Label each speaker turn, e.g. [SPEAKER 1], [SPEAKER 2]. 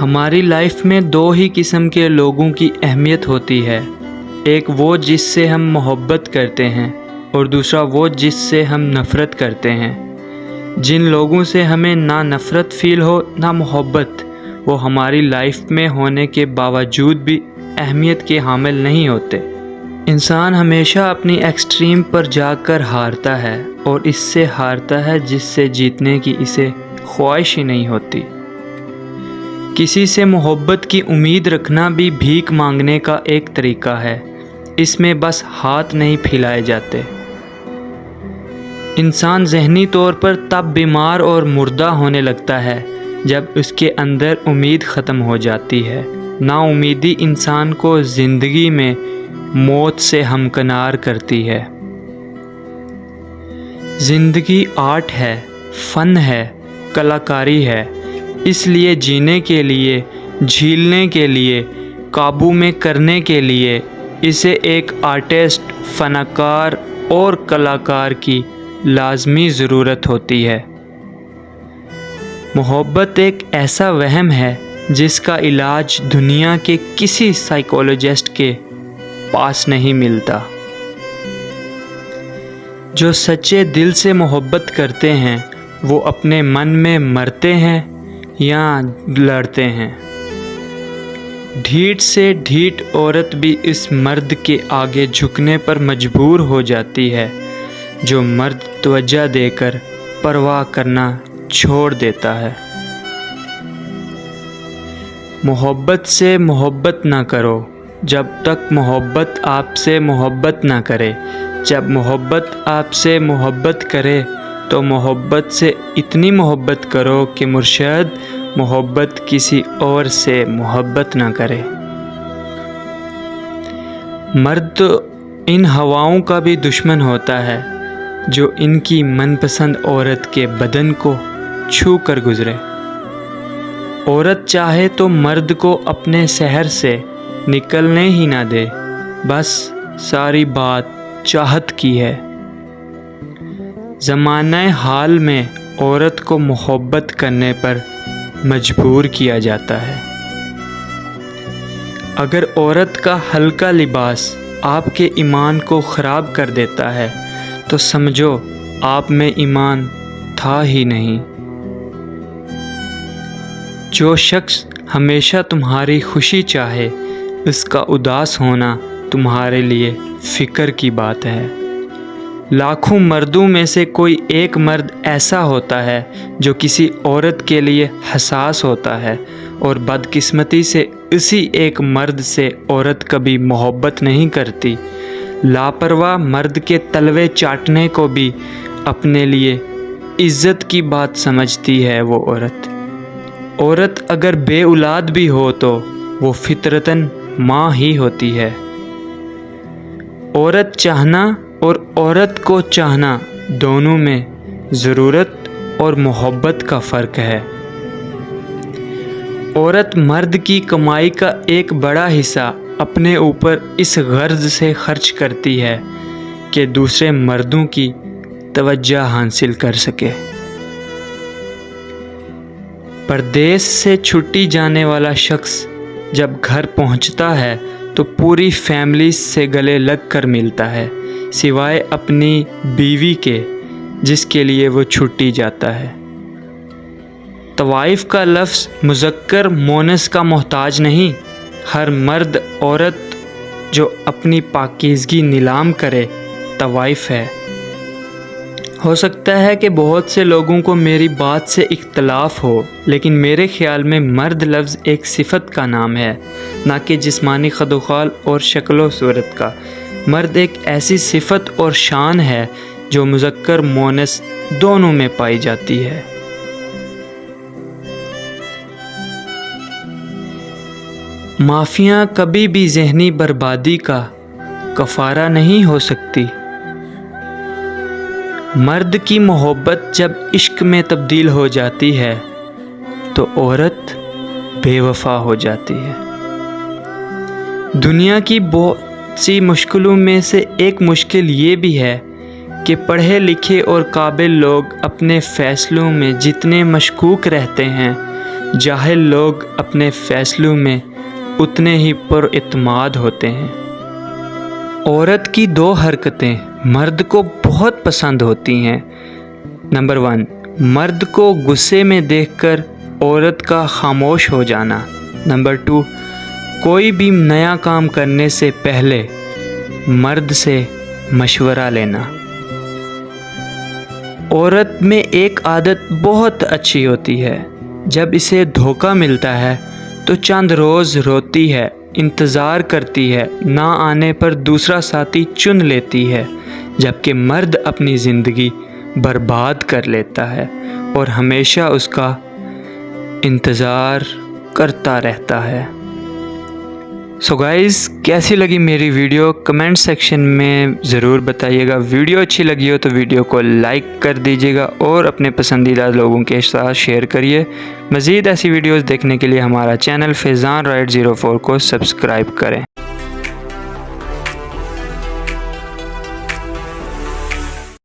[SPEAKER 1] ہماری لائف میں دو ہی قسم کے لوگوں کی اہمیت ہوتی ہے، ایک وہ جس سے ہم محبت کرتے ہیں اور دوسرا وہ جس سے ہم نفرت کرتے ہیں۔ جن لوگوں سے ہمیں نہ نفرت فیل ہو نہ محبت، وہ ہماری لائف میں ہونے کے باوجود بھی اہمیت کے حامل نہیں ہوتے۔ انسان ہمیشہ اپنی ایکسٹریم پر جا کر ہارتا ہے اور اس سے ہارتا ہے جس سے جیتنے کی اسے خواہش ہی نہیں ہوتی۔ کسی سے محبت کی امید رکھنا بھی بھیک مانگنے کا ایک طریقہ ہے، اس میں بس ہاتھ نہیں پھیلائے جاتے۔ انسان ذہنی طور پر تب بیمار اور مردہ ہونے لگتا ہے جب اس کے اندر امید ختم ہو جاتی ہے۔ نا امیدی انسان کو زندگی میں موت سے ہمکنار کرتی ہے۔ زندگی آرٹ ہے، فن ہے، کلاکاری ہے، اس لیے جینے کے لیے، جھیلنے کے لیے، قابو میں کرنے کے لیے اسے ایک آرٹسٹ، فنکار اور کلاکار کی لازمی ضرورت ہوتی ہے۔ محبت ایک ایسا وہم ہے جس کا علاج دنیا کے کسی سائیکولوجسٹ کے پاس نہیں ملتا۔ جو سچے دل سے محبت کرتے ہیں وہ اپنے من میں مرتے ہیں یا لڑتے ہیں۔ ڈھیٹ سے ڈھیٹ عورت بھی اس مرد کے آگے جھکنے پر مجبور ہو جاتی ہے جو مرد توجہ دے کر پرواہ کرنا چھوڑ دیتا ہے۔ محبت سے محبت نہ کرو جب تک محبت آپ سے محبت نہ کرے۔ جب محبت آپ سے محبت کرے تو محبت سے اتنی محبت کرو کہ مرشد محبت کسی اور سے محبت نہ کرے۔ مرد تو ان ہواؤں کا بھی دشمن ہوتا ہے جو ان کی من پسند عورت کے بدن کو چھو کر گزرے۔ عورت چاہے تو مرد کو اپنے شہر سے نکلنے ہی نہ دے، بس ساری بات چاہت کی ہے۔ زمانہ حال میں عورت کو محبت کرنے پر مجبور کیا جاتا ہے۔ اگر عورت کا ہلکا لباس آپ کے ایمان کو خراب کر دیتا ہے تو سمجھو آپ میں ایمان تھا ہی نہیں۔ جو شخص ہمیشہ تمہاری خوشی چاہے اس کا اداس ہونا تمہارے لیے فکر کی بات ہے۔ لاکھوں مردوں میں سے کوئی ایک مرد ایسا ہوتا ہے جو کسی عورت کے لیے حساس ہوتا ہے، اور بدقسمتی سے اسی ایک مرد سے عورت کبھی محبت نہیں کرتی۔ لاپرواہ مرد کے تلوے چاٹنے کو بھی اپنے لیے عزت کی بات سمجھتی ہے وہ عورت۔ عورت اگر بے اولاد بھی ہو تو وہ فطرتاً ماں ہی ہوتی ہے۔ عورت چاہنا اور عورت کو چاہنا دونوں میں ضرورت اور محبت کا فرق ہے۔ عورت مرد کی کمائی کا ایک بڑا حصہ اپنے اوپر اس غرض سے خرچ کرتی ہے کہ دوسرے مردوں کی توجہ حاصل کر سکے۔ پردیس سے چھٹی جانے والا شخص جب گھر پہنچتا ہے تو پوری فیملی سے گلے لگ کر ملتا ہے، سوائے اپنی بیوی کے جس کے لیے وہ چھٹی جاتا ہے۔ طوائف کا لفظ مذکر مونس کا محتاج نہیں۔ ہر مرد عورت جو اپنی پاکیزگی نیلام کرے طوائف ہے۔ ہو سکتا ہے کہ بہت سے لوگوں کو میری بات سے اختلاف ہو، لیکن میرے خیال میں مرد لفظ ایک صفت کا نام ہے، نہ کہ جسمانی خد و خال اور شکل و صورت کا۔ مرد ایک ایسی صفت اور شان ہے جو مذکر مونس دونوں میں پائی جاتی ہے۔ معافیاں کبھی بھی ذہنی بربادی کا کفارہ نہیں ہو سکتی۔ مرد کی محبت جب عشق میں تبدیل ہو جاتی ہے تو عورت بے وفا ہو جاتی ہے۔ دنیا کی بہت سی مشکلوں میں سے ایک مشکل یہ بھی ہے کہ پڑھے لکھے اور قابل لوگ اپنے فیصلوں میں جتنے مشکوک رہتے ہیں جاہل لوگ اپنے فیصلوں میں اتنے ہی پر اعتماد ہوتے ہیں۔ عورت کی 2 حرکتیں مرد کو بہت پسند ہوتی ہیں۔ نمبر 1، مرد کو غصے میں دیکھ کر عورت کا خاموش ہو جانا۔ نمبر 2، کوئی بھی نیا کام کرنے سے پہلے مرد سے مشورہ لینا۔ عورت میں ایک عادت بہت اچھی ہوتی ہے، جب اسے دھوکہ ملتا ہے تو چند روز روتی ہے، انتظار کرتی ہے، نہ آنے پر دوسرا ساتھی چن لیتی ہے، جبکہ مرد اپنی زندگی برباد کر لیتا ہے اور ہمیشہ اس کا انتظار کرتا رہتا ہے۔ سو گائز، کیسی لگی میری ویڈیو کمنٹ سیکشن میں ضرور بتائیے گا۔ ویڈیو اچھی لگی ہو تو ویڈیو کو لائک کر دیجیے گا اور اپنے پسندیدہ لوگوں کے ساتھ شیئر کریے۔ مزید ایسی ویڈیوز دیکھنے کے لیے ہمارا چینل فیضان رائڈ 04 کو سبسکرائب کریں۔